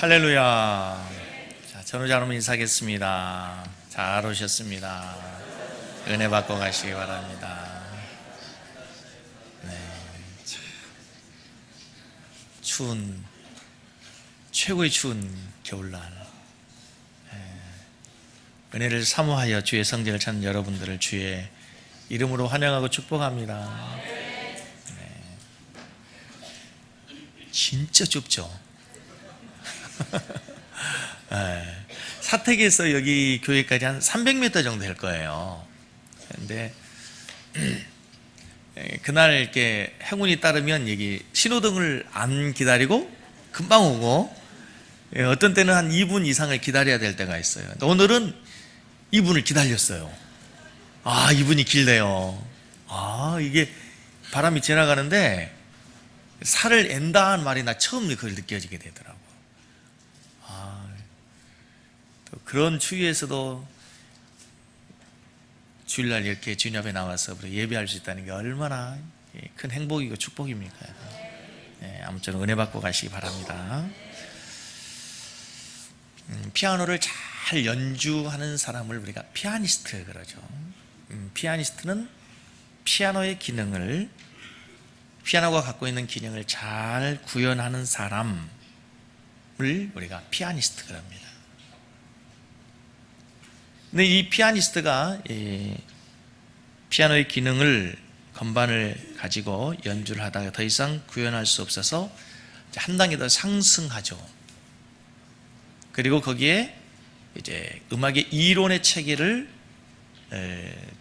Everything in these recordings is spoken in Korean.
할렐루야. 자, 전우자 여러분 인사하겠습니다. 잘 오셨습니다. 은혜 받고 가시기 바랍니다. 네, 추운, 최고의 추운 겨울날, 은혜를 사모하여 주의 성전을 찾는 여러분들을 주의 이름으로 환영하고 축복합니다. 네. 진짜 좁죠? 네. 사택에서 여기 교회까지 한 300m 정도 될 거예요. 근데 그날 이렇게 행운이 따르면 여기 신호등을 안 기다리고 금방 오고, 어떤 때는 한 2분 이상을 기다려야 될 때가 있어요. 오늘은 2분을 기다렸어요. 2분이 길네요. 이게 바람이 지나가는데 살을 앤다는 말이 나 처음 그걸 느껴지게 되더라고요. 또 그런 추위에서도 주일날 이렇게 주님 앞에 나와서 예배할 수 있다는 게 얼마나 큰 행복이고 축복입니까? 아무쪼록 은혜 받고 가시기 바랍니다. 피아노를 잘 연주하는 사람을 우리가 피아니스트 그러죠. 피아니스트는 피아노가 갖고 있는 기능을 잘 구현하는 사람을 우리가 피아니스트 그럽니다. 근데 이 피아니스트가 피아노의 기능을, 건반을 가지고 연주를 하다가 더 이상 구현할 수 없어서 한 단계 더 상승하죠. 그리고 거기에 이제 음악의 이론의 체계를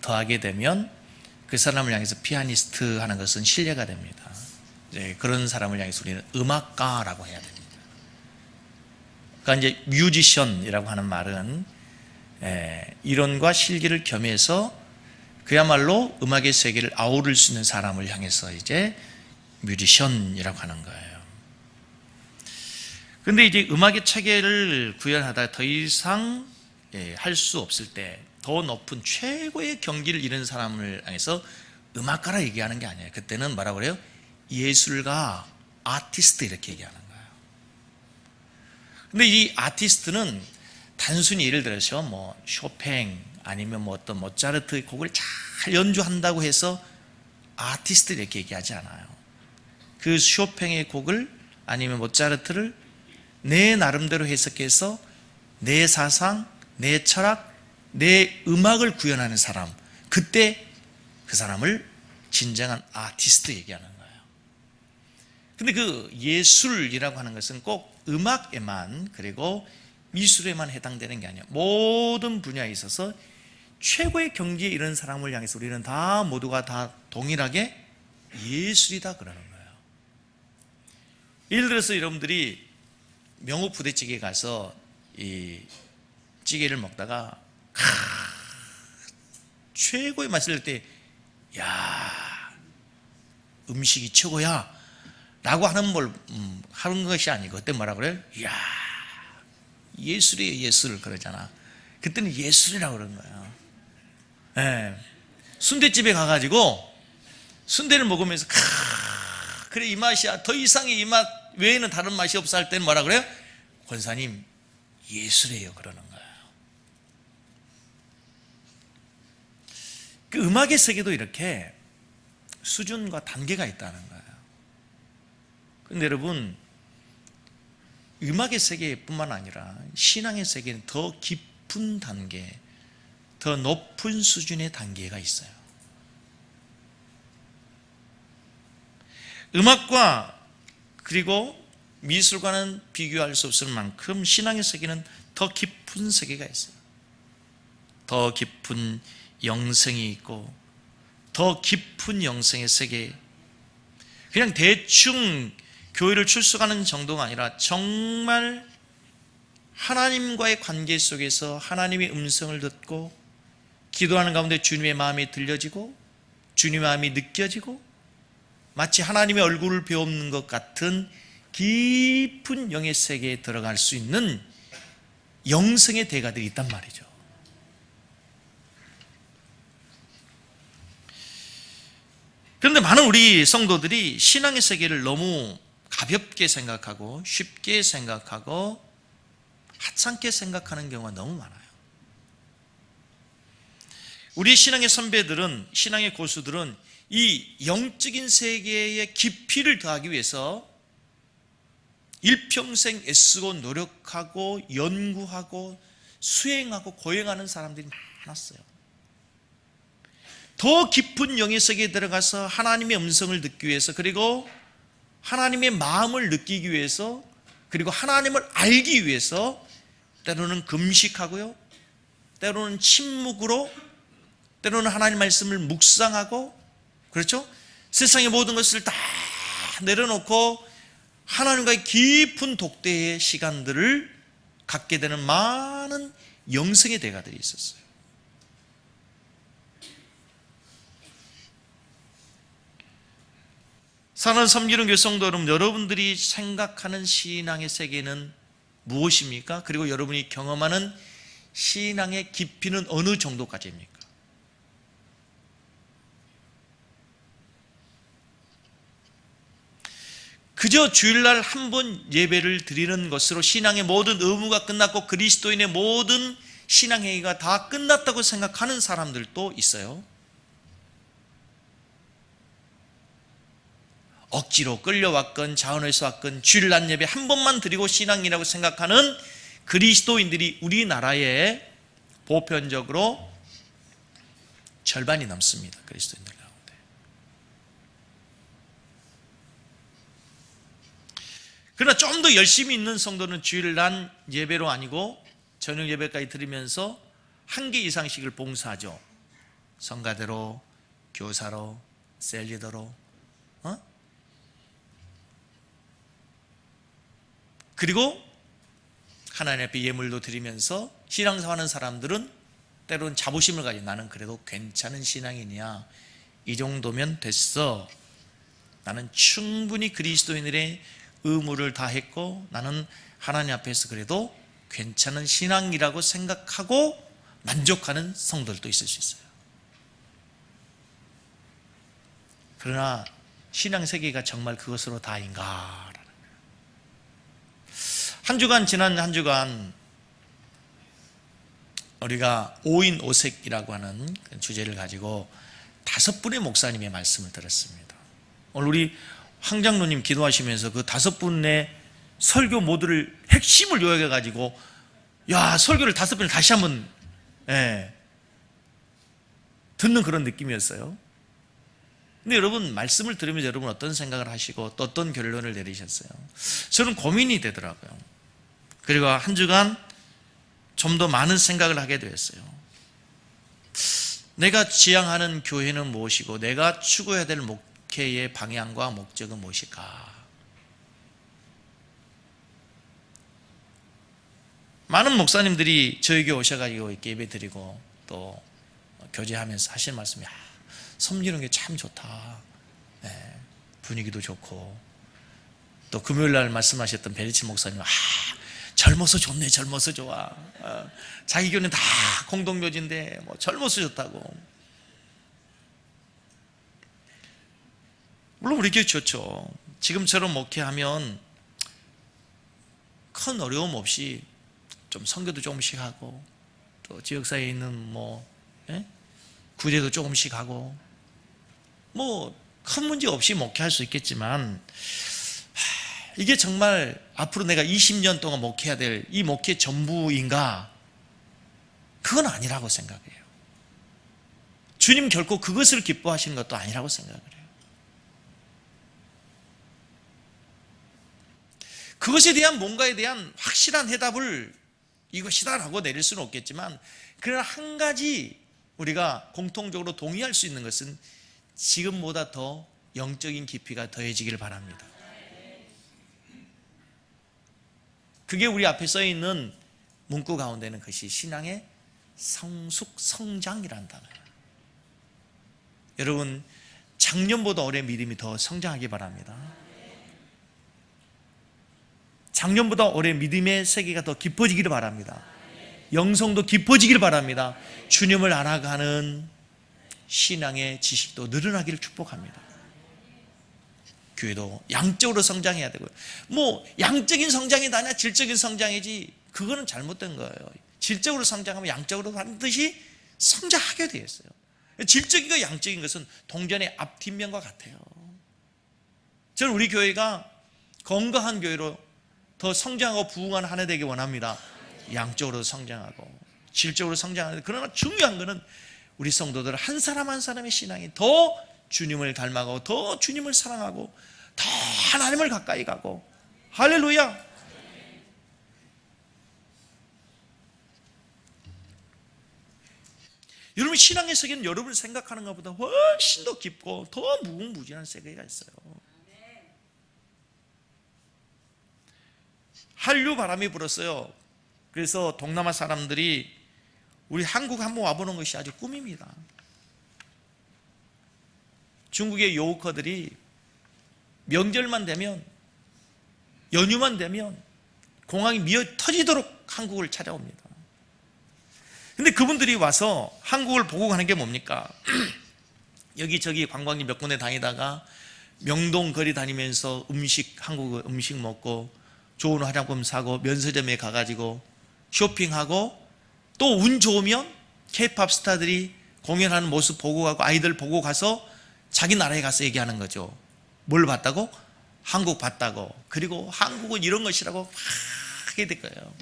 더하게 되면 그 사람을 향해서 피아니스트 하는 것은 신뢰가 됩니다. 이제 그런 사람을 향해서 우리는 음악가라고 해야 됩니다. 그러니까 이제 뮤지션이라고 하는 말은 이론과 실기를 겸해서 그야말로 음악의 세계를 아우를 수 있는 사람을 향해서 이제 뮤지션이라고 하는 거예요. 근데 이제 음악의 체계를 구현하다 더 이상 할 수 없을 때 더 높은 최고의 경지를 이룬 사람을 향해서 음악가라 얘기하는 게 아니에요. 그때는 뭐라고 그래요? 예술가, 아티스트 이렇게 얘기하는 거예요. 근데 이 아티스트는 단순히 예를 들어서 쇼팽 아니면 어떤 모차르트의 곡을 잘 연주한다고 해서 아티스트 이렇게 얘기하지 않아요. 그 쇼팽의 곡을 아니면 모차르트를 내 나름대로 해석해서 내 사상, 내 철학, 내 음악을 구현하는 사람, 그때 그 사람을 진정한 아티스트 얘기하는 거예요. 근데 그 예술이라고 하는 것은 꼭 음악에만, 그리고 미술에만 해당되는 게 아니에요. 모든 분야에 있어서 최고의 경지에 이른 사람을 향해서 우리는 다 모두가 다 동일하게 예술이다 그러는 거예요. 예를 들어서 여러분들이 명호 부대찌개 가서 이 찌개를 먹다가 최고의 맛을 낼 때 음식이 최고야 라고 하는 것이 아니고, 그때 뭐라 그래요? 예술이에요, 예술 그러잖아. 그때는 예술이라고 그러는 거예요. 순대집에 가가지고 순대를 먹으면서 그래 이 맛이야, 더 이상의 이 맛 외에는 다른 맛이 없어 할 때는 뭐라 그래요? 권사님 예술이에요 그러는 거예요. 그 음악의 세계도 이렇게 수준과 단계가 있다는 거예요. 근데 여러분, 음악의 세계뿐만 아니라 신앙의 세계는 더 깊은 단계, 더 높은 수준의 단계가 있어요. 음악과 그리고 미술과는 비교할 수 없을 만큼 신앙의 세계는 더 깊은 세계가 있어요. 더 깊은 영성이 있고, 더 깊은 영성의 세계. 그냥 대충 교회를 출석하는 정도가 아니라 정말 하나님과의 관계 속에서 하나님의 음성을 듣고 기도하는 가운데 주님의 마음이 들려지고 주님의 마음이 느껴지고 마치 하나님의 얼굴을 배우는 것 같은 깊은 영의 세계에 들어갈 수 있는 영성의 대가들이 있단 말이죠. 그런데 많은 우리 성도들이 신앙의 세계를 너무 가볍게 생각하고 쉽게 생각하고 하찮게 생각하는 경우가 너무 많아요. 우리 신앙의 선배들은, 신앙의 고수들은 이 영적인 세계의 깊이를 더하기 위해서 일평생 애쓰고 노력하고 연구하고 수행하고 고행하는 사람들이 많았어요. 더 깊은 영의 세계에 들어가서 하나님의 음성을 듣기 위해서, 그리고 하나님의 마음을 느끼기 위해서, 그리고 하나님을 알기 위해서 때로는 금식하고요, 때로는 침묵으로, 때로는 하나님 말씀을 묵상하고, 그렇죠? 세상의 모든 것을 다 내려놓고 하나님과의 깊은 독대의 시간들을 갖게 되는 많은 영성의 대가들이 있었어요. 사랑하는 섬기는 교회 성도 여러분, 여러분들이 생각하는 신앙의 세계는 무엇입니까? 그리고 여러분이 경험하는 신앙의 깊이는 어느 정도까지입니까? 그저 주일날 한 번 예배를 드리는 것으로 신앙의 모든 의무가 끝났고 그리스도인의 모든 신앙행위가 다 끝났다고 생각하는 사람들도 있어요. 억지로 끌려왔건 자원해서 왔건 주일날 예배 한 번만 드리고 신앙이라고 생각하는 그리스도인들이 우리나라에 보편적으로 절반이 넘습니다. 그리스도인들 가운데. 그러나 좀 더 열심히 있는 성도는 주일날 예배로 아니고 저녁 예배까지 드리면서 한 개 이상씩을 봉사하죠. 성가대로, 교사로, 셀리더로, 그리고 하나님 앞에 예물도 드리면서 신앙생활하는 사람들은 때로는 자부심을 가지고 나는 그래도 괜찮은 신앙인이야, 이 정도면 됐어, 나는 충분히 그리스도인들의 의무를 다했고 나는 하나님 앞에서 그래도 괜찮은 신앙이라고 생각하고 만족하는 성도들도 있을 수 있어요. 그러나 신앙 세계가 정말 그것으로 다인가? 지난 한 주간 우리가 5인 5색이라고 하는 주제를 가지고 5분의 목사님의 말씀을 들었습니다. 오늘 우리 황장로님 기도하시면서 그 5분의 설교 모두를 핵심을 요약해 가지고 설교를 5번을 다시 한번 듣는 그런 느낌이었어요. 근데 여러분, 말씀을 들으면서 여러분 어떤 생각을 하시고 또 어떤 결론을 내리셨어요? 저는 고민이 되더라고요. 그리고 한 주간 좀 더 많은 생각을 하게 되었어요. 내가 지향하는 교회는 무엇이고 내가 추구해야 될 목회의 방향과 목적은 무엇일까? 많은 목사님들이 저에게 오셔가지고 이렇게 예배 드리고 또 교제하면서 하시는 말씀이 섬기는 게 참 좋다. 분위기도 좋고, 또 금요일날 말씀하셨던 베리치 목사님, 젊어서 좋네, 젊어서 좋아. 자기 교회는 다 공동묘지인데 뭐 젊어서 좋다고. 물론 우리 교회 좋죠. 지금처럼 목회하면 큰 어려움 없이 좀 선교도 조금씩 하고, 또 지역사회에 있는 구제도 조금씩 하고, 큰 문제 없이 목회할 수 있겠지만, 이게 정말 앞으로 내가 20년 동안 목회해야 될 이 목회 전부인가? 그건 아니라고 생각해요. 주님 결코 그것을 기뻐하시는 것도 아니라고 생각을 해요. 그것에 대한 뭔가에 대한 확실한 해답을 이것이다라고 내릴 수는 없겠지만, 그러나 한 가지 우리가 공통적으로 동의할 수 있는 것은 지금보다 더 영적인 깊이가 더해지기를 바랍니다. 그게 우리 앞에 써 있는 문구 가운데는 그것이 신앙의 성숙, 성장이라는 단어예요. 여러분, 작년보다 올해 믿음이 더 성장하기 바랍니다. 작년보다 올해 믿음의 세계가 더 깊어지기를 바랍니다. 영성도 깊어지기를 바랍니다. 주님을 알아가는 신앙의 지식도 늘어나기를 축복합니다. 교회도 양적으로 성장해야 되고요. 양적인 성장이 아니라 질적인 성장이지, 그거는 잘못된 거예요. 질적으로 성장하면 양적으로 반드시 성장하게 되어 있어요. 질적이고 양적인 것은 동전의 앞뒷면과 같아요. 저는 우리 교회가 건강한 교회로 더 성장하고 부흥한 한 해 되길 원합니다. 양적으로 성장하고 질적으로 성장하는데, 그러나 중요한 것은 우리 성도들 한 사람 한 사람의 신앙이 더 주님을 닮아가고 더 주님을 사랑하고 더 하나님을 가까이 가고, 할렐루야. 여러분, 신앙의 세계는 여러분이 생각하는 것보다 훨씬 더 깊고 더 무궁무진한 세계가 있어요. 한류 바람이 불었어요. 그래서 동남아 사람들이 우리 한국 한번 와보는 것이 아주 꿈입니다. 중국의 요우커들이 명절만 되면, 연휴만 되면 공항이 미어 터지도록 한국을 찾아옵니다. 근데 그분들이 와서 한국을 보고 가는 게 뭡니까? 여기저기 관광지 몇 군데 다니다가 명동 거리 다니면서 한국 음식 먹고 좋은 화장품 사고 면세점에 가가지고 쇼핑하고, 또 운 좋으면 K-팝 스타들이 공연하는 모습 보고 가고 아이들 보고 가서 자기 나라에 가서 얘기하는 거죠. 뭘 봤다고? 한국 봤다고. 그리고 한국은 이런 것이라고 막 하게 될 거예요.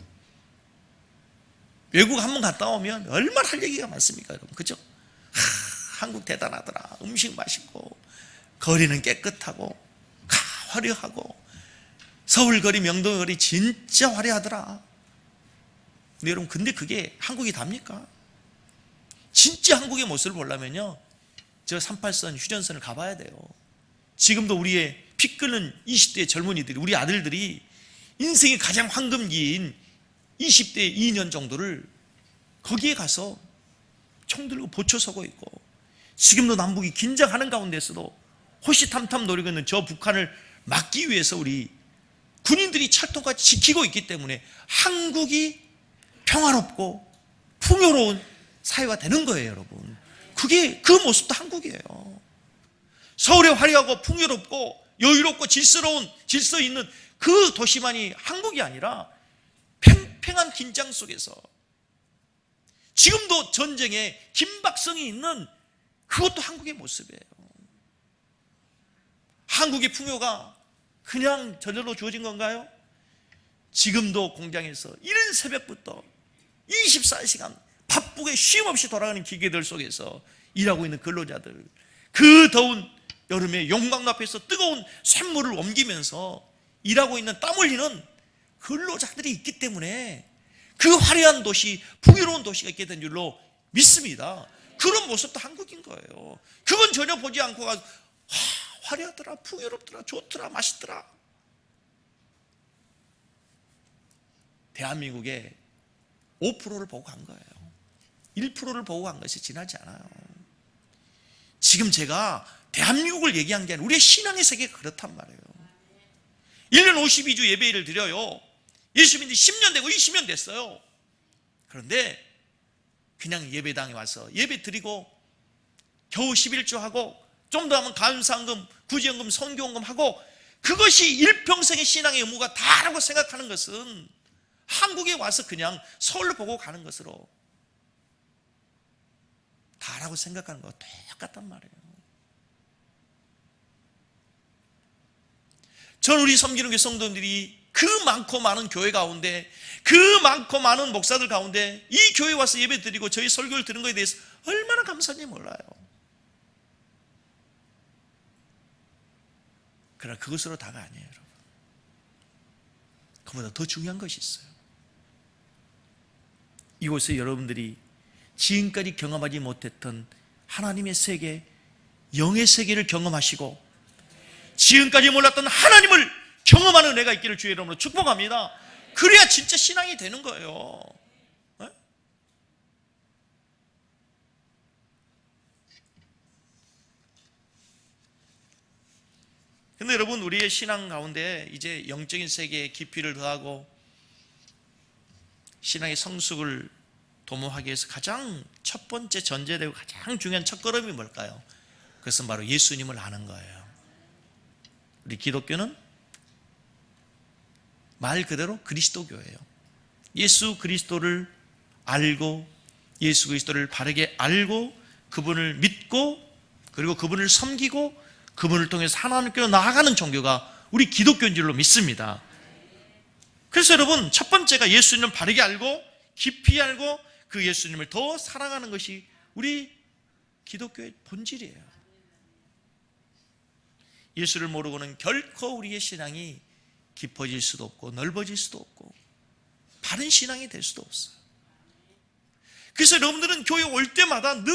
외국 한번 갔다 오면 얼마나 할 얘기가 많습니까, 여러분? 그죠? 한국 대단하더라. 음식 맛있고 거리는 깨끗하고 화려하고 서울 거리, 명동 거리 진짜 화려하더라. 근데 여러분, 근데 그게 한국이 답니까? 진짜 한국의 모습을 보려면요, 저 38선 휴전선을 가봐야 돼요. 지금도 우리의 피 끓는 20대 젊은이들이, 우리 아들들이 인생의 가장 황금기인 20대 2년 정도를 거기에 가서 총 들고 보초 서고 있고, 지금도 남북이 긴장하는 가운데서도 호시탐탐 노리고 있는 저 북한을 막기 위해서 우리 군인들이 찰떡같이 지키고 있기 때문에 한국이 평화롭고 풍요로운 사회가 되는 거예요, 여러분. 그게 그 모습도 한국이에요. 서울에 화려하고 풍요롭고 여유롭고 질서 있는 그 도시만이 한국이 아니라 팽팽한 긴장 속에서 지금도 전쟁에 긴박성이 있는 그것도 한국의 모습이에요. 한국의 풍요가 그냥 저절로 주어진 건가요? 지금도 공장에서 이른 새벽부터 24시간 바쁘게 쉼없이 돌아가는 기계들 속에서 일하고 있는 근로자들, 그 더운 여름에 용광로 앞에서 뜨거운 쇳물을 옮기면서 일하고 있는 땀 흘리는 근로자들이 있기 때문에 그 화려한 도시, 풍요로운 도시가 있게 된 줄로 믿습니다. 그런 모습도 한국인 거예요. 그건 전혀 보지 않고 가서 화려하더라, 풍요롭더라, 좋더라, 맛있더라. 대한민국의 5%를 보고 간 거예요. 1%를 보고 간 것이 지나지 않아요. 지금 제가 대한민국을 얘기한 게 아니라 우리의 신앙의 세계가 그렇단 말이에요. 1년 52주 예배를 드려요. 예수 믿은 지 10년 되고 20년 됐어요. 그런데 그냥 예배당에 와서 예배 드리고 겨우 11조 하고 좀 더 하면 감사헌금, 구제헌금, 선교헌금 하고 그것이 일평생의 신앙의 의무가 다라고 생각하는 것은 한국에 와서 그냥 서울로 보고 가는 것으로 다라고 생각하는 거 똑같단 말이에요. 전 우리 섬기는 교회 성도들이 그 많고 많은 교회 가운데, 그 많고 많은 목사들 가운데 이 교회 와서 예배 드리고 저희 설교를 들은 것에 대해서 얼마나 감사한지 몰라요. 그러나 그것으로 다가 아니에요, 여러분. 그보다 더 중요한 것이 있어요. 이곳에 여러분들이 지금까지 경험하지 못했던 하나님의 세계, 영의 세계를 경험하시고 지금까지 몰랐던 하나님을 경험하는 은혜가 있기를 주의 이름으로 축복합니다. 그래야 진짜 신앙이 되는 거예요. 근데 여러분, 우리의 신앙 가운데 이제 영적인 세계에 깊이를 더하고 신앙의 성숙을 도모하기 위해서 가장 첫 번째 전제되고 가장 중요한 첫걸음이 뭘까요? 그것은 바로 예수님을 아는 거예요. 우리 기독교는 말 그대로 그리스도교예요. 예수 그리스도를 알고 예수 그리스도를 바르게 알고 그분을 믿고 그리고 그분을 섬기고 그분을 통해서 하나님께로 나아가는 종교가 우리 기독교인 줄로 믿습니다. 그래서 여러분, 첫 번째가 예수님을 바르게 알고 깊이 알고 그 예수님을 더 사랑하는 것이 우리 기독교의 본질이에요. 예수를 모르고는 결코 우리의 신앙이 깊어질 수도 없고 넓어질 수도 없고 바른 신앙이 될 수도 없어요. 그래서 여러분들은 교회 올 때마다 늘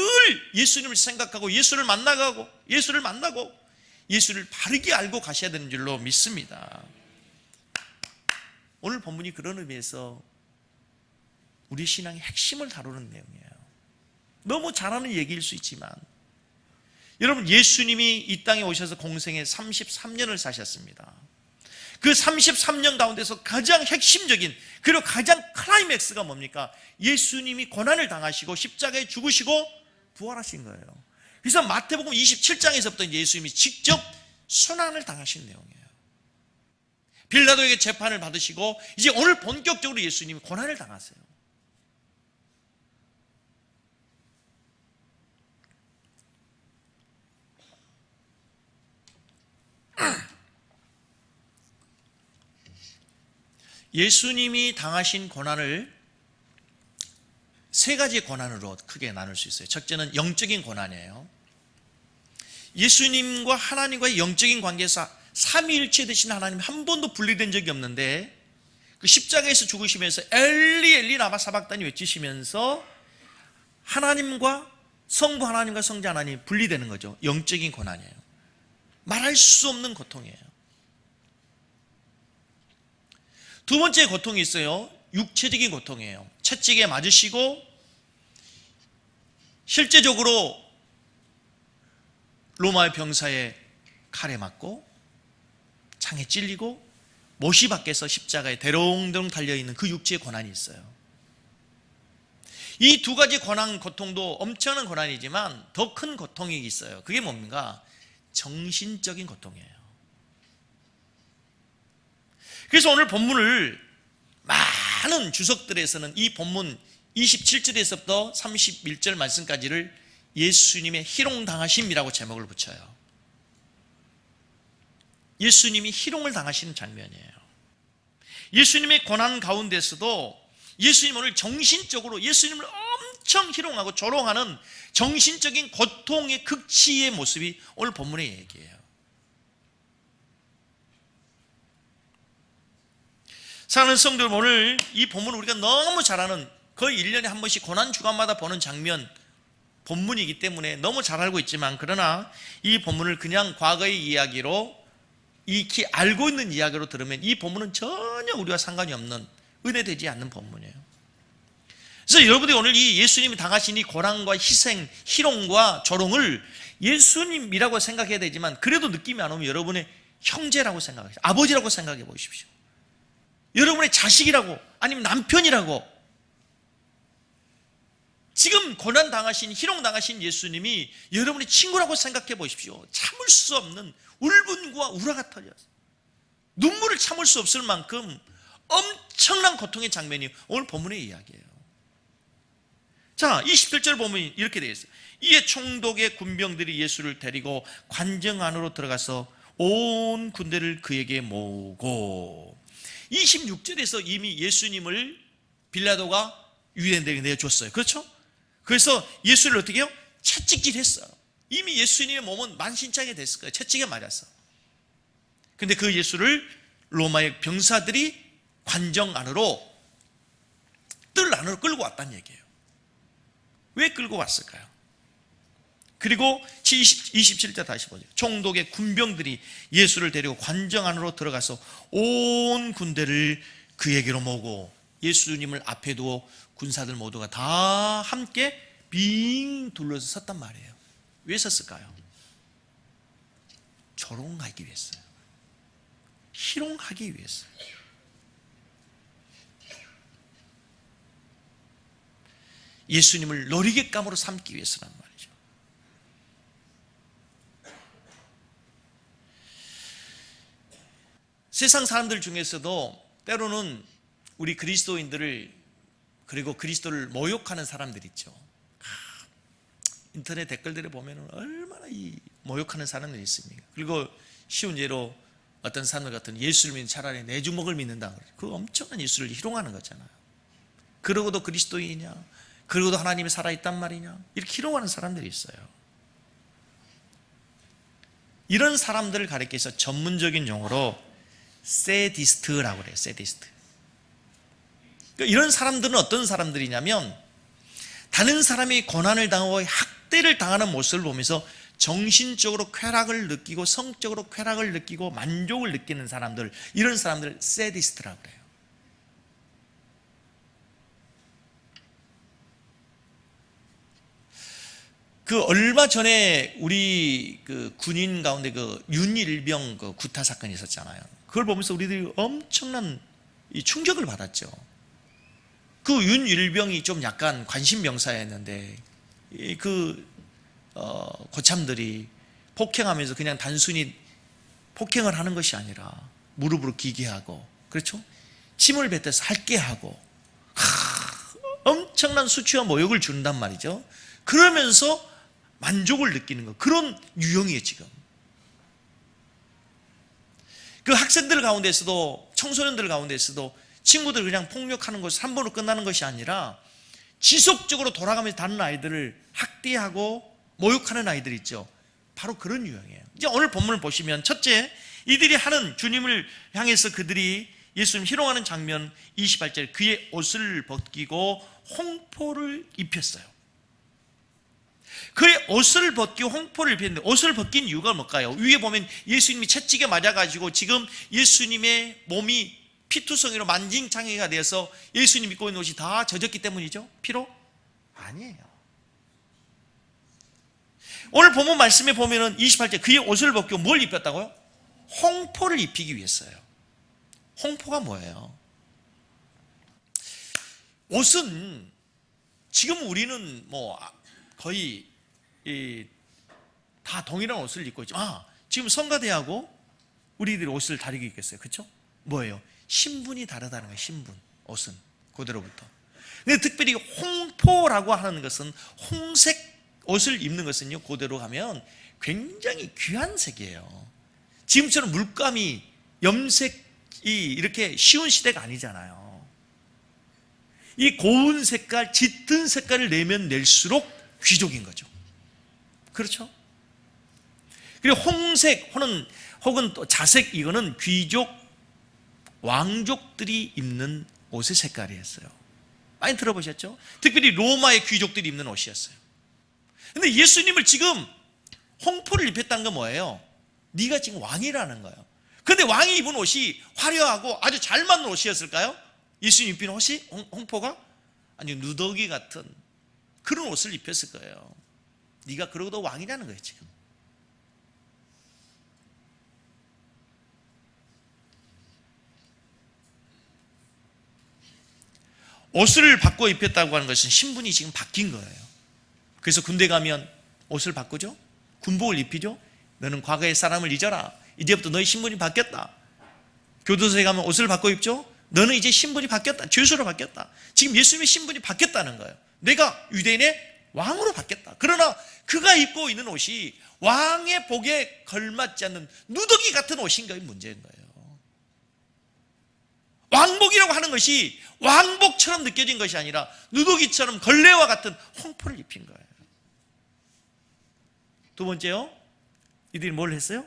예수님을 생각하고 예수를 만나고 예수를 바르게 알고 가셔야 되는 줄로 믿습니다. 오늘 본문이 그런 의미에서 우리 신앙의 핵심을 다루는 내용이에요. 너무 잘하는 얘기일 수 있지만 여러분, 예수님이 이 땅에 오셔서 공생에 33년을 사셨습니다. 그 33년 가운데서 가장 핵심적인 그리고 가장 클라이맥스가 뭡니까? 예수님이 고난을 당하시고 십자가에 죽으시고 부활하신 거예요. 그래서 마태복음 27장에서부터 예수님이 직접 순환을 당하신 내용이에요. 빌라도에게 재판을 받으시고 이제 오늘 본격적으로 예수님이 고난을 당하세요. 예수님이 당하신 고난을 세 가지 고난으로 크게 나눌 수 있어요. 첫째는 영적인 고난이에요. 예수님과 하나님과의 영적인 관계에서 삼위일체 되신 하나님 한 번도 분리된 적이 없는데 그 십자가에서 죽으시면서 엘리 엘리 라마 사박단이 외치시면서 하나님과 성부 하나님과 성자 하나님이 분리되는 거죠. 영적인 고난이에요. 말할 수 없는 고통이에요. 두 번째 고통이 있어요. 육체적인 고통이에요. 채찍에 맞으시고 실제적으로 로마의 병사의 칼에 맞고 창에 찔리고 못이 밖에서 십자가에 대롱대롱 달려있는 그 육체의 고난이 있어요. 이 두 가지 고통도 엄청난 고난이지만 더 큰 고통이 있어요. 그게 뭡니까? 정신적인 고통이에요. 그래서 오늘 본문을 많은 주석들에서는 이 본문 27절에서부터 31절 말씀까지를 예수님의 희롱당하심이라고 제목을 붙여요. 예수님이 희롱을 당하시는 장면이에요. 예수님의 고난 가운데서도 예수님 오늘 정신적으로 예수님을 엄청 희롱하고 조롱하는 정신적인 고통의 극치의 모습이 오늘 본문의 얘기예요. 사랑하는 성도 여러분, 오늘 이 본문을 우리가 너무 잘 아는 거의 1년에 한 번씩 고난 주간마다 보는 장면 본문이기 때문에 너무 잘 알고 있지만 그러나 이 본문을 그냥 과거의 이야기로 익히 알고 있는 이야기로 들으면 이 본문은 전혀 우리와 상관이 없는 은혜되지 않는 본문이에요. 그래서 여러분들이 오늘 이 예수님이 당하신 이 고난과 희생, 희롱과 조롱을 예수님이라고 생각해야 되지만 그래도 느낌이 안 오면 여러분의 형제라고 생각하세요. 아버지라고 생각해 보십시오. 여러분의 자식이라고 아니면 남편이라고 지금 고난당하신 희롱당하신 예수님이 여러분의 친구라고 생각해 보십시오. 참을 수 없는 울분과 우라가 터져서 눈물을 참을 수 없을 만큼 엄청난 고통의 장면이 오늘 본문의 이야기예요. 자, 27절 보면 이렇게 되어 있어요. 이에 총독의 군병들이 예수를 데리고 관정 안으로 들어가서 온 군대를 그에게 모으고 26절에서 이미 예수님을 빌라도가 유대인들에게 내줬어요. 그렇죠? 그래서 예수를 어떻게 해요? 채찍질 했어요. 이미 예수님의 몸은 만신창이 됐을 거예요. 채찍에 맞았어. 근데 그 예수를 로마의 병사들이 관정 안으로 뜰 안으로 끌고 왔다는 얘기예요. 왜 끌고 왔을까요? 그리고 27절 다시 보죠. 총독의 군병들이 예수를 데리고 관정 안으로 들어가서 온 군대를 그에게로 모으고 예수님을 앞에 두고 군사들 모두가 다 함께 빙 둘러서 섰단 말이에요. 왜 섰을까요? 조롱하기 위해서요. 희롱하기 위해서요. 예수님을 놀이객감으로 삼기 위해서란 말이죠. 세상 사람들 중에서도 때로는 우리 그리스도인들을 그리고 그리스도를 모욕하는 사람들 있죠. 인터넷 댓글들에 보면 얼마나 이 모욕하는 사람들이 있습니까? 그리고 쉬운 예로 어떤 사람들 같은 예수를 믿는 차라리 내 주먹을 믿는다. 그 엄청난 예수를 희롱하는 거잖아요. 그러고도 그리스도인이냐? 그러고도 하나님이 살아있단 말이냐? 이렇게 희롱하는 사람들이 있어요. 이런 사람들을 가리켜서 전문적인 용어로 세디스트라고 그래요. 세디스트. 그러니까 이런 사람들은 어떤 사람들이냐면 다른 사람이 고난을 당하고 학대를 당하는 모습을 보면서 정신적으로 쾌락을 느끼고 성적으로 쾌락을 느끼고 만족을 느끼는 사람들, 이런 사람들을 세디스트라고 그래요. 그 얼마 전에 우리 그 군인 가운데 그 윤일병 그 구타 사건이 있었잖아요. 그걸 보면서 우리들이 엄청난 이 충격을 받았죠. 그 윤일병이 좀 약간 관심병사였는데 고참들이 폭행하면서 그냥 단순히 폭행을 하는 것이 아니라 무릎으로 기계하고, 그렇죠? 침을 뱉어서 핥게 하고 엄청난 수치와 모욕을 준단 말이죠. 그러면서 만족을 느끼는 것, 그런 유형이에요. 지금 그 학생들 가운데서도, 청소년들 가운데서도 친구들 그냥 폭력하는 것이 한 번으로 끝나는 것이 아니라 지속적으로 돌아가면서 다른 아이들을 학대하고 모욕하는 아이들 있죠. 바로 그런 유형이에요. 이제 오늘 본문을 보시면, 첫째, 이들이 하는 주님을 향해서 그들이 예수님 희롱하는 장면 28절, 그의 옷을 벗기고 홍포를 입혔어요. 그의 옷을 벗기고 홍포를 입혔는데, 옷을 벗긴 이유가 뭘까요? 위에 보면 예수님이 채찍에 맞아가지고 지금 예수님의 몸이 피투성이로 만진창이가 되어서 예수님 입고 있는 옷이 다 젖었기 때문이죠? 피로? 아니에요. 오늘 본문 말씀에 보면은 28절, 그의 옷을 벗기고 뭘 입혔다고요? 홍포를 입히기 위해서요. 홍포가 뭐예요? 옷은 지금 우리는 뭐 거의 다 동일한 옷을 입고 있죠. 지금 성가대하고 우리들이 옷을 다르게 입겠어요. 그렇죠? 뭐예요? 신분이 다르다는 거예요. 신분, 옷은 그대로부터. 근데 특별히 홍포라고 하는 것은, 홍색 옷을 입는 것은요, 그대로 가면 굉장히 귀한 색이에요. 지금처럼 물감이, 염색이 이렇게 쉬운 시대가 아니잖아요. 이 고운 색깔, 짙은 색깔을 내면 낼수록 귀족인 거죠. 그렇죠? 그리고 홍색 혹은 또 자색, 이거는 귀족, 왕족들이 입는 옷의 색깔이었어요. 많이 들어보셨죠? 특별히 로마의 귀족들이 입는 옷이었어요. 근데 예수님을 지금 홍포를 입혔다는 건 뭐예요? 네가 지금 왕이라는 거예요. 근데 왕이 입은 옷이 화려하고 아주 잘 맞는 옷이었을까요? 예수님 입힌 옷이 홍포가? 아니, 누더기 같은 그런 옷을 입혔을 거예요. 네가 그러고도 왕이라는 거예요. 지금 옷을 바꿔 입혔다고 하는 것은 신분이 지금 바뀐 거예요. 그래서 군대 가면 옷을 바꾸죠. 군복을 입히죠. 너는 과거의 사람을 잊어라. 이제부터 너의 신분이 바뀌었다. 교도소에 가면 옷을 바꿔 입죠. 너는 이제 신분이 바뀌었다. 죄수로 바뀌었다. 지금 예수님의 신분이 바뀌었다는 거예요. 내가 유대인의 왕으로 바뀌었다. 그러나 그가 입고 있는 옷이 왕의 복에 걸맞지 않는 누더기 같은 옷인 거예요. 문제인 거예요. 왕복이라고 하는 것이 왕복처럼 느껴진 것이 아니라 누더기처럼 걸레와 같은 홍포를 입힌 거예요. 두 번째요, 이들이 뭘 했어요?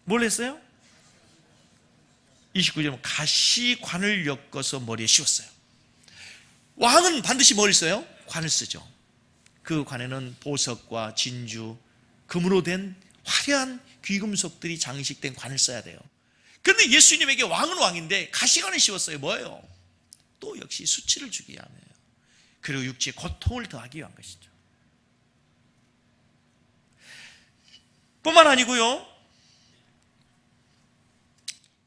뭘 했어요? 29절, 가시관을 엮어서 머리에 씌웠어요. 왕은 반드시 뭘 써요? 관을 쓰죠. 그 관에는 보석과 진주, 금으로 된 화려한 귀금속들이 장식된 관을 써야 돼요. 그런데 예수님에게 왕은 왕인데 가시관을 씌웠어요. 뭐예요? 또 역시 수치를 주기 위함이에요. 그리고 육체에 고통을 더하기 위한 것이죠. 뿐만 아니고요,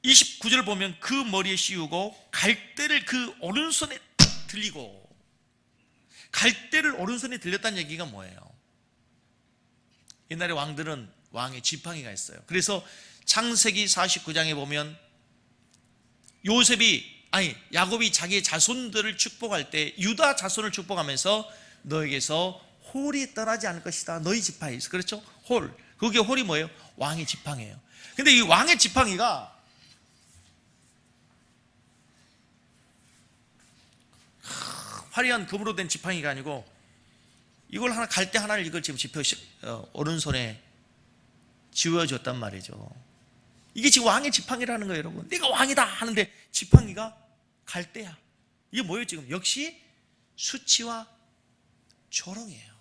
29절을 보면 그 머리에 씌우고 갈대를 그 오른손에 들리고, 갈대를 오른손에 들렸다는 얘기가 뭐예요? 옛날에 왕들은 왕의 지팡이가 있어요. 그래서 창세기 49장에 보면 야곱이 자기의 자손들을 축복할 때 유다 자손을 축복하면서 너에게서 홀이 떠나지 않을 것이다. 너희 지팡이에서. 그렇죠? 홀. 그게 홀이 뭐예요? 왕의 지팡이에요. 근데 이 왕의 지팡이가 화려한 금으로 된 지팡이가 아니고 이걸 하나 갈대 하나를 이걸 지금 오른손에 쥐어줬단 말이죠. 이게 지금 왕의 지팡이라는 거예요, 여러분. 내가 왕이다 하는데 지팡이가 갈대야. 이게 뭐예요, 지금? 역시 수치와 조롱이에요.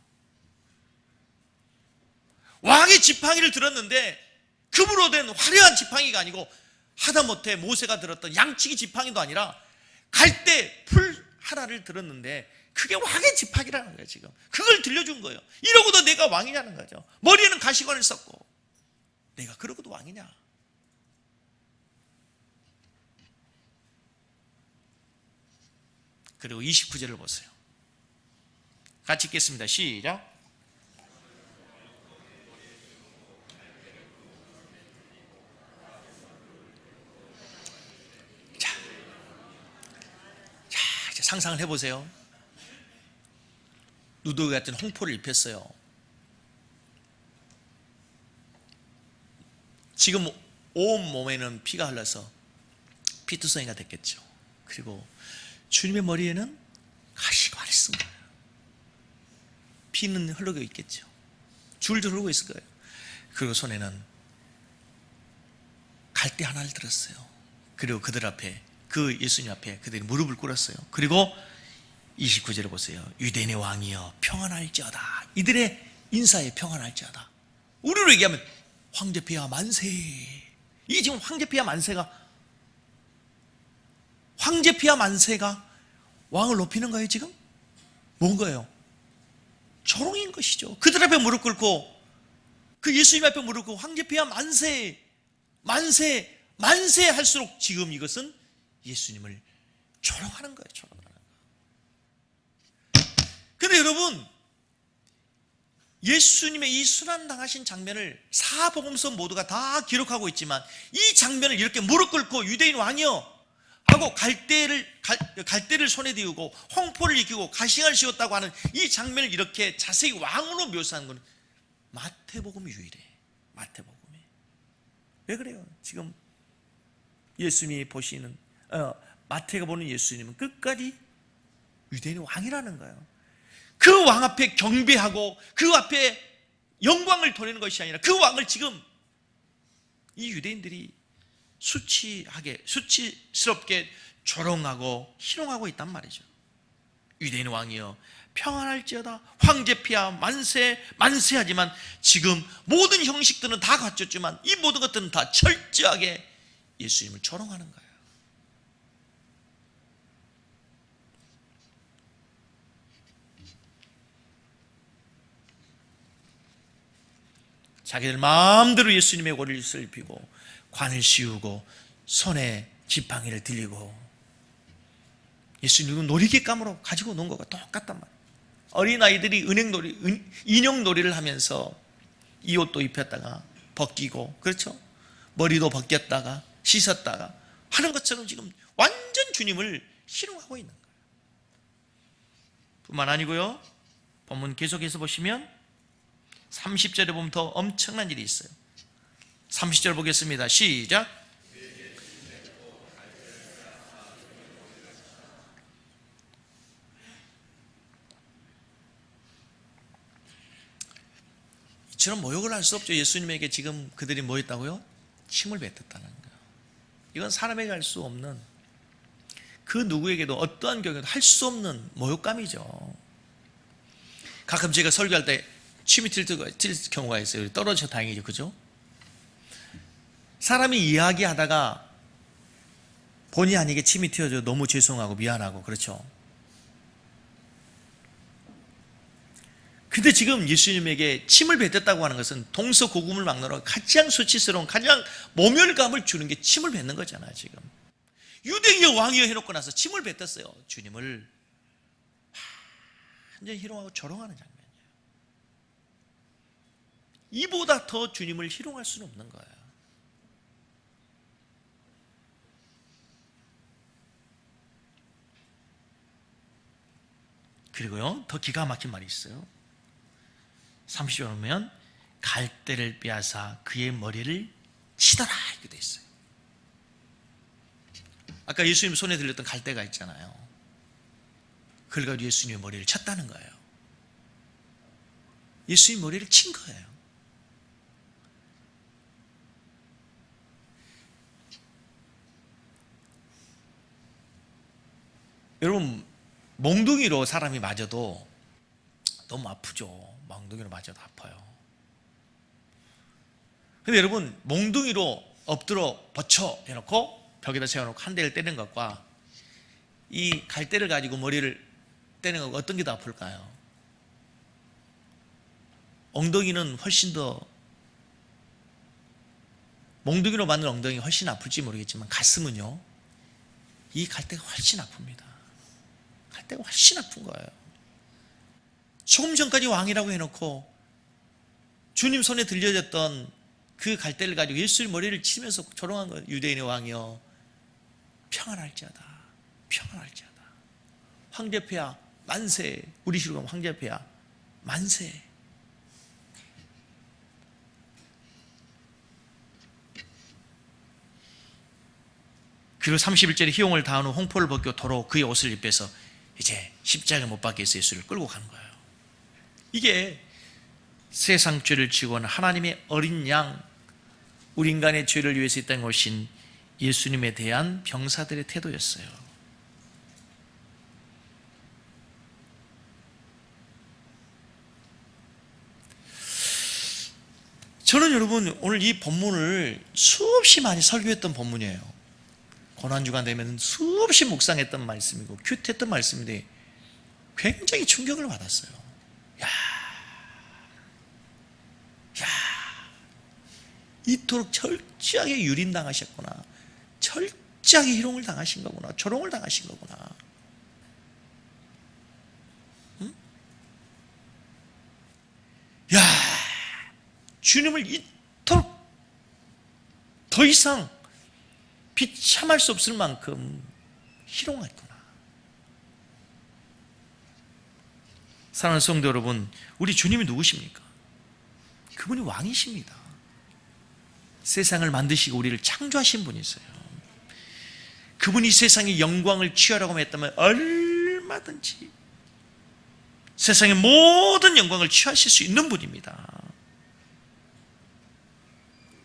왕의 지팡이를 들었는데 금으로 된 화려한 지팡이가 아니고 하다못해 모세가 들었던 양치기 지팡이도 아니라 갈대 풀 하나를 들었는데 그게 왕의 지팡이라는 거예요. 지금 그걸 들려준 거예요. 이러고도 내가 왕이냐는 거죠. 머리에는 가시관을 썼고 내가 그러고도 왕이냐. 그리고 29절을 보세요. 같이 읽겠습니다. 시작. 자, 이제 상상을 해보세요. 누더기 같은 홍포를 입혔어요. 지금 온 몸에는 피가 흘러서 피투성이가 됐겠죠. 그리고 주님의 머리에는 가시관을 쓴 거예요. 피는 흐르고 있겠죠. 줄줄 흐르고 있을 거예요. 그리고 손에는 갈대 하나를 들었어요. 그리고 그들 앞에, 그 예수님 앞에 그들이 무릎을 꿇었어요. 그리고 29절에 보세요. 유대인의 왕이여 평안할지어다. 이들의 인사에 평안할지어다. 우리로 얘기하면 황제 폐하 만세. 이게 지금 황제 폐하 만세가 왕을 높이는 거예요, 지금? 뭔가요? 조롱인 것이죠. 그들 앞에 무릎 꿇고 그 예수님 앞에 무릎 꿇고 황제 폐하 만세 할수록 지금 이것은 예수님을 조롱하는 거예요. 조롱하는 거예요. 근데 여러분, 예수님의 이 순환당하신 장면을 사복음서 모두가 다 기록하고 있지만 이 장면을 이렇게 무릎 꿇고 유대인 왕이여 하고 갈대를 손에 띄우고 홍포를 익히고 가시관을 씌웠다고 하는 이 장면을 이렇게 자세히 왕으로 묘사하는 것은 마태복음이 유일해. 마태복음이. 왜 그래요? 지금 예수님이 보시는 마태가 보는 예수님은 끝까지 유대인의 왕이라는 거예요. 그 왕 앞에 경배하고 그 앞에 영광을 돌리는 것이 아니라 그 왕을 지금 이 유대인들이 수치스럽게 조롱하고 희롱하고 있단 말이죠. 유대인 왕이여 평안할지어다. 황제 폐하 만세하지만 지금 모든 형식들은 다 갖췄지만 이 모든 것들은 다 철저하게 예수님을 조롱하는 거예요. 자기들 마음대로 예수님의 옷을 입히고 관을 씌우고 손에 지팡이를 들리고 예수님은 놀이기감으로 가지고 논 거가 똑같단 말이에요. 어린아이들이 인형놀이를 하면서 이 옷도 입혔다가 벗기고, 그렇죠? 머리도 벗겼다가 씻었다가 하는 것처럼 지금 완전 주님을 희롱하고 있는 거예요. 뿐만 아니고요, 본문 계속해서 보시면 30절에 보면 더 엄청난 일이 있어요. 30절 보겠습니다. 시작. 이처럼 모욕을 할 수 없죠. 예수님에게 지금 그들이 뭐 했다고요? 침을 뱉었다는 거예요. 이건 사람에게 할 수 없는, 그 누구에게도 어떠한 경우에도 할 수 없는 모욕감이죠. 가끔 제가 설교할 때 침이 튈 경우가 있어요. 떨어져 다행이죠. 그죠? 사람이 이야기하다가 본의 아니게 침이 튀어져 너무 죄송하고 미안하고, 그렇죠? 근데 지금 예수님에게 침을 뱉었다고 하는 것은 동서고금을 막론하고 가장 수치스러운, 가장 모멸감을 주는 게 침을 뱉는 거잖아요. 지금 유대인의 왕이여 해놓고 나서 침을 뱉었어요. 주님을 완전히 희롱하고 조롱하는 장면이에요. 이보다 더 주님을 희롱할 수는 없는 거예요. 그리고요, 더 기가 막힌 말이 있어요. 30절 보면 갈대를 빼앗아 그의 머리를 치더라 이렇게 돼 있어요. 아까 예수님 손에 들렸던 갈대가 있잖아요. 그걸 가지고 예수님의 머리를 쳤다는 거예요. 예수님 머리를 친 거예요. 여러분, 몽둥이로 사람이 맞아도 너무 아프죠. 몽둥이로 맞아도 아파요. 근데 여러분, 몽둥이로 엎드려 버쳐 해놓고 벽에다 세워놓고 한 대를 때리는 것과 이 갈대를 가지고 머리를 때리는 것과 어떤 게 더 아플까요? 엉덩이는 훨씬 더, 몽둥이로 맞는 엉덩이가 훨씬 아플지 모르겠지만 가슴은요, 이 갈대가 훨씬 아픕니다. 갈대가 훨씬 아픈 거예요. 조금 전까지 왕이라고 해놓고 주님 손에 들려졌던 그 갈대를 가지고 예수의 머리를 치면서 조롱한 거예요. 유대인의 왕이여 평안할지어다, 평안할지어다. 황제폐하 만세. 우리 식으로 가면 황제폐하 만세. 그리고 31절에 희롱을 당한 후 홍포를 벗겨 도로 그의 옷을 입혀서 이제 십자가에 못 박혀 있어 예수를 끌고 가는 거예요. 이게 세상 죄를 지고 온 하나님의 어린 양, 우리 인간의 죄를 위해서 이 땅에 오신 예수님에 대한 병사들의 태도였어요. 저는 여러분 오늘 이 본문을 수없이 많이 설교했던 본문이에요. 고난주간 되면 수없이 묵상했던 말씀이고 큐트했던 말씀인데 굉장히 충격을 받았어요. 이토록 철저하게 유린당하셨구나, 철저하게 희롱을 당하신 거구나, 조롱을 당하신 거구나. 응? 주님을 이토록 더 이상 비참할 수 없을 만큼 희롱했구나. 사랑하는 성도 여러분, 우리 주님이 누구십니까? 그분이 왕이십니다. 세상을 만드시고 우리를 창조하신 분이세요. 그분이 세상의 영광을 취하라고 했다면 얼마든지 세상의 모든 영광을 취하실 수 있는 분입니다.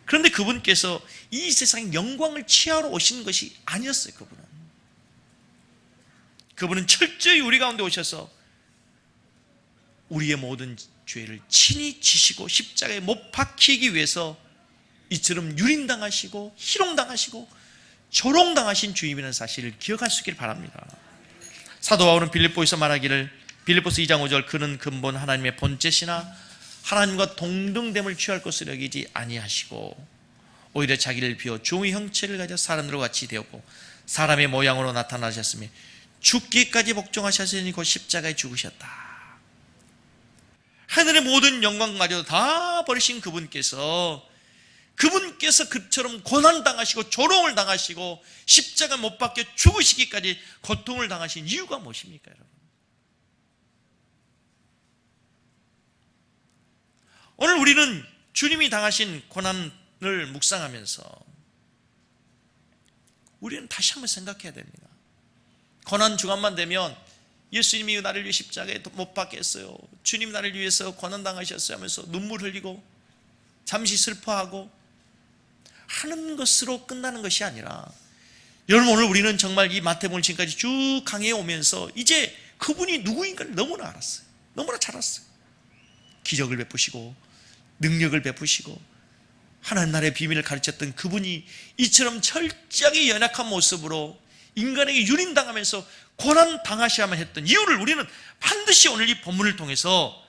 그런데 그분께서 이 세상의 영광을 취하러 오신 것이 아니었어요. 그분은 철저히 우리 가운데 오셔서 우리의 모든 죄를 친히 지시고 십자가에 못 박히기 위해서 이처럼 유린당하시고 희롱당하시고 조롱당하신 주님이라는 사실을 기억할 수 있기를 바랍니다. 사도 바울은 빌립보에서 말하기를, 빌립보서 2장 5절, 그는 근본 하나님의 본체시나 하나님과 동등됨을 취할 것을 여기지 아니하시고 오히려 자기를 비워 종의 형체를 가져 사람들과 같이 되었고 사람의 모양으로 나타나셨으며 죽기까지 복종하셨으니 곧 십자가에 죽으셨다. 하늘의 모든 영광마저 다 버리신 그분께서 그처럼 고난당하시고 조롱을 당하시고 십자가 못 박혀 죽으시기까지 고통을 당하신 이유가 무엇입니까, 여러분? 오늘 우리는 주님이 당하신 고난을 묵상하면서 우리는 다시 한번 생각해야 됩니다. 고난 주간만 되면 예수님이 나를 위해 십자가에 못 박혔어요, 주님 나를 위해서 고난당하셨어요 하면서 눈물 흘리고 잠시 슬퍼하고 하는 것으로 끝나는 것이 아니라, 여러분 오늘 우리는 정말 이 마태복음 지금까지 쭉 강해에 오면서 이제 그분이 누구인가를 너무나 알았어요. 너무나 잘 알았어요. 기적을 베푸시고 능력을 베푸시고 하나님 나라의 비밀을 가르쳤던 그분이 이처럼 철저하게 연약한 모습으로 인간에게 유린당하면서 고난당하셔야만 했던 이유를 우리는 반드시 오늘 이 본문을 통해서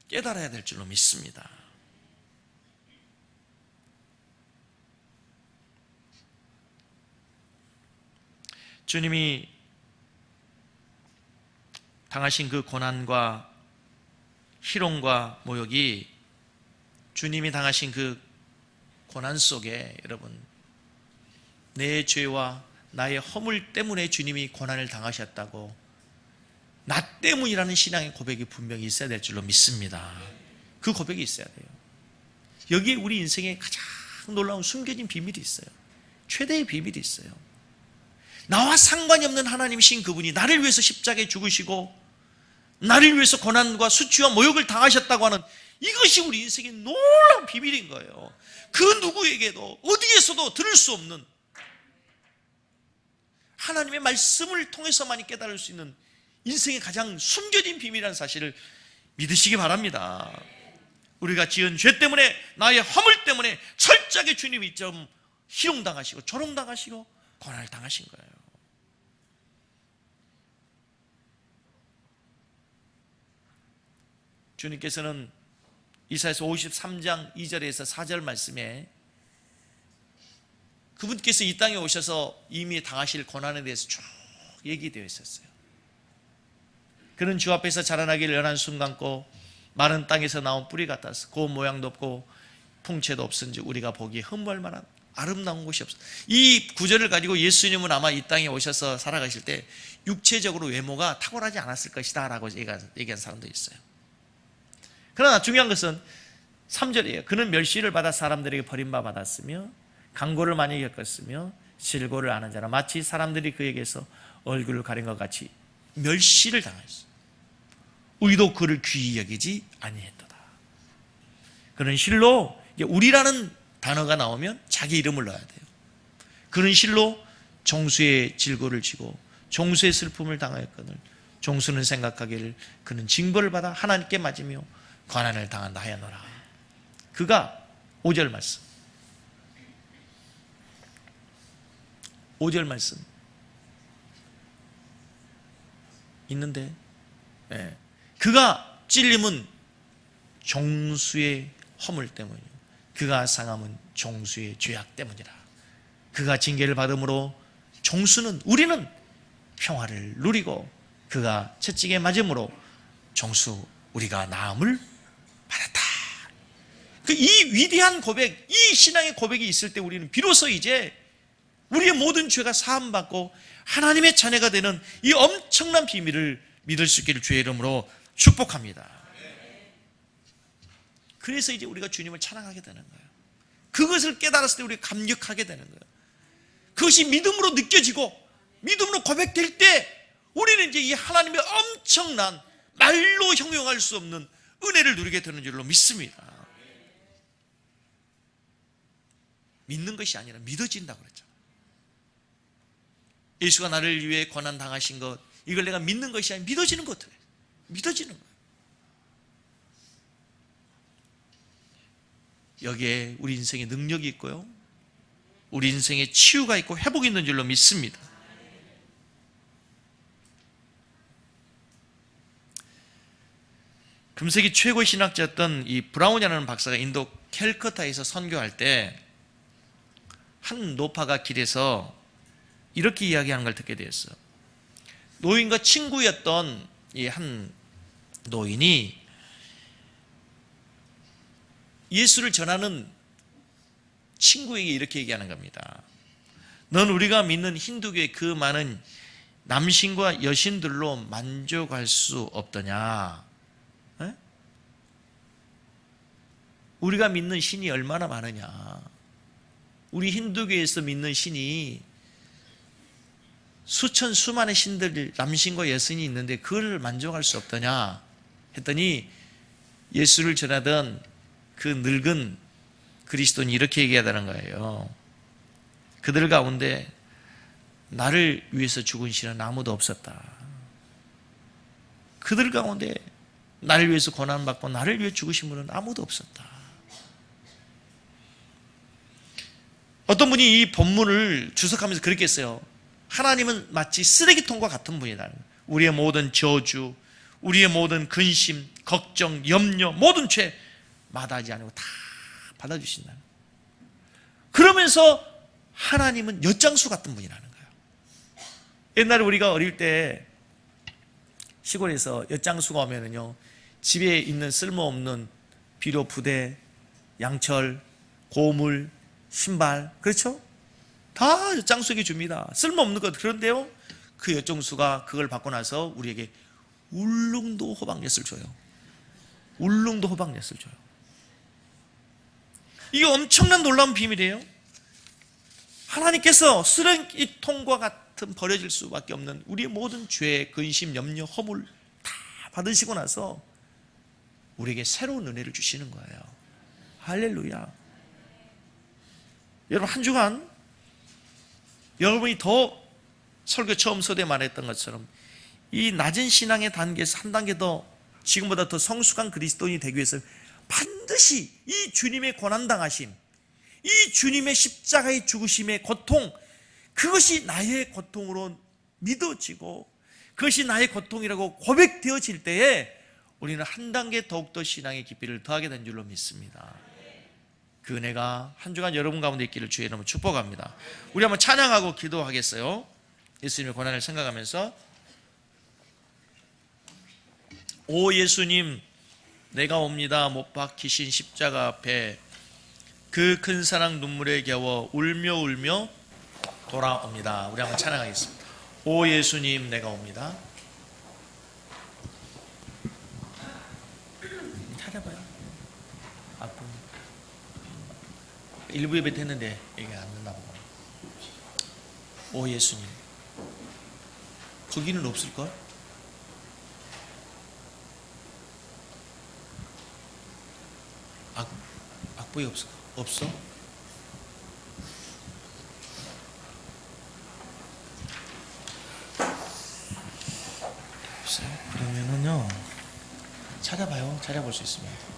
깨달아야 될 줄로 믿습니다. 주님이 당하신 그 고난과 희롱과 모욕이, 주님이 당하신 그 고난 속에 여러분 내 죄와 나의 허물 때문에 주님이 고난을 당하셨다고, 나 때문이라는 신앙의 고백이 분명히 있어야 될 줄로 믿습니다. 그 고백이 있어야 돼요. 여기에 우리 인생에 가장 놀라운 숨겨진 비밀이 있어요. 최대의 비밀이 있어요. 나와 상관이 없는 하나님이신 그분이 나를 위해서 십자가에 죽으시고 나를 위해서 고난과 수치와 모욕을 당하셨다고 하는 이것이 우리 인생의 놀라운 비밀인 거예요. 그 누구에게도 어디에서도 들을 수 없는 하나님의 말씀을 통해서만이 깨달을 수 있는 인생의 가장 숨겨진 비밀이라는 사실을 믿으시기 바랍니다. 우리가 지은 죄 때문에, 나의 허물 때문에 철저하게 주님이 좀 희롱당하시고 조롱당하시고 고난을 당하신 거예요. 주님께서는 이사야서 53장 2절에서 4절 말씀에 그분께서 이 땅에 오셔서 이미 당하실 고난에 대해서 쭉 얘기되어 있었어요. 그는 주 앞에서 자라나기를 연한 순 감고 마른 땅에서 나온 뿌리 같아서 고운 모양도 없고 풍채도 없은지 우리가 보기에 흠모할 만한 아름다운 곳이 없어. 이 구절을 가지고 예수님은 아마 이 땅에 오셔서 살아가실 때 육체적으로 외모가 탁월하지 않았을 것이다 라고 얘기한 사람도 있어요. 그러나 중요한 것은 3절이에요. 그는 멸시를 받아 사람들에게 버림받았으며 강고를 많이 겪었으며 질고를 아는 자라 마치 사람들이 그에게서 얼굴을 가린 것 같이 멸시를 당했어요. 우리도 그를 귀히 여기지 아니했도다. 그는 실로 우리라는 단어가 나오면 자기 이름을 넣어야 돼요. 그는 실로 종수의 질고를 지고 종수의 슬픔을 당하였거늘 종수는 생각하기를 그는 징벌을 받아 하나님께 맞으며 고난을 당한다 하였노라. 그가 5절 말씀 5절 말씀 있는데 그가 찔림은 종수의 허물 때문이요 그가 상함은 종수의 죄악 때문이라. 그가 징계를 받음으로 종수는 우리는 평화를 누리고 그가 채찍에 맞음으로 종수 우리가 나음을 받았다. 이 위대한 고백, 이 신앙의 고백이 있을 때 우리는 비로소 이제 우리의 모든 죄가 사함받고 하나님의 자녀가 되는 이 엄청난 비밀을 믿을 수 있기를 주의 이름으로 축복합니다. 그래서 이제 우리가 주님을 찬양하게 되는 거예요. 그것을 깨달았을 때 우리가 감격하게 되는 거예요. 그것이 믿음으로 느껴지고 믿음으로 고백될 때 우리는 이제 이 하나님의 엄청난 말로 형용할 수 없는 은혜를 누리게 되는 줄로 믿습니다. 믿는 것이 아니라 믿어진다고 그랬죠. 예수가 나를 위해 고난 당하신 것, 이걸 내가 믿는 것이 아니라 믿어지는 것들, 믿어지는 거예요. 여기에 우리 인생에 능력이 있고요, 우리 인생에 치유가 있고 회복이 있는 줄로 믿습니다. 금세기 최고의 신학자였던 이 브라운이라는 박사가 인도 캘커타에서 선교할 때 한 노파가 길에서 이렇게 이야기하는 걸 듣게 되었어요. 노인과 친구였던 이 한 노인이 예수를 전하는 친구에게 이렇게 얘기하는 겁니다. 넌 우리가 믿는 힌두교의 그 많은 남신과 여신들로 만족할 수 없더냐? 에? 우리가 믿는 신이 얼마나 많으냐? 우리 힌두교에서 믿는 신이 수천 수만의 신들, 남신과 여신이 있는데 그걸 만족할 수 없더냐 했더니 예수를 전하던 그 늙은 그리스도인이 이렇게 얘기하다는 거예요. 그들 가운데 나를 위해서 죽은 신은 아무도 없었다. 그들 가운데 나를 위해서 고난받고 나를 위해 죽으신 분은 아무도 없었다. 어떤 분이 이 본문을 주석하면서 그렇게 했어요. 하나님은 마치 쓰레기통과 같은 분이다. 우리의 모든 저주, 우리의 모든 근심, 걱정, 염려, 모든 죄 마다하지 않고 다 받아주신다. 그러면서 하나님은 엿장수 같은 분이라는 거예요. 옛날에 우리가 어릴 때 시골에서 엿장수가 오면은요, 집에 있는 쓸모없는 비료 부대, 양철, 고물, 신발, 그렇죠? 다 엿장수에게 줍니다. 쓸모없는 것. 그런데요, 그 엿장수가 그걸 받고 나서 우리에게 울릉도 호박엿을 줘요. 울릉도 호박엿을 줘요. 이게 엄청난 놀라운 비밀이에요. 하나님께서 쓰레기통과 같은 버려질 수밖에 없는 우리의 모든 죄, 근심, 염려, 허물 다 받으시고 나서 우리에게 새로운 은혜를 주시는 거예요. 할렐루야. 여러분, 한 주간 여러분이 더 설교 처음 서두에 말했던 것처럼 이 낮은 신앙의 단계에서 한 단계 더 지금보다 더 성숙한 그리스도인이 되기 위해서 반드시 이 주님의 고난당하심, 이 주님의 십자가의 죽으심의 고통, 그것이 나의 고통으로 믿어지고 그것이 나의 고통이라고 고백되어질 때에 우리는 한 단계 더욱더 신앙의 깊이를 더하게 된 줄로 믿습니다. 그 은혜가 한 주간 여러분 가운데 있기를 주의 이름으로 축복합니다. 우리 한번 찬양하고 기도하겠어요. 예수님의 고난을 생각하면서 오 예수님, 내가 옵니다. 못 박히신 십자가 앞에 그 큰 사랑 눈물에 겨워 울며 울며 돌아옵니다. 우리 한번 찬양하겠습니다. 오 예수님, 내가 옵니다. 찾아봐요. 아픈 일부 예배 했는데 이게 안 됐나 보고. 오 예수님, 거기는 없을걸? 악보에 없어? 없어? 없어요? 그러면은요, 찾아봐요. 찾아볼 수 있습니다.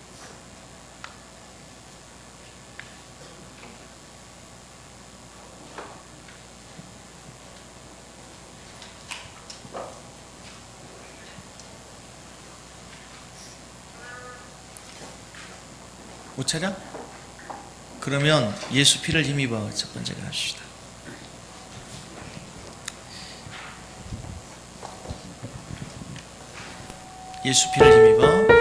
못 찾아? 그러면 예수 피를 힘입어 첫 번째가 합시다. 예수 피를 힘입어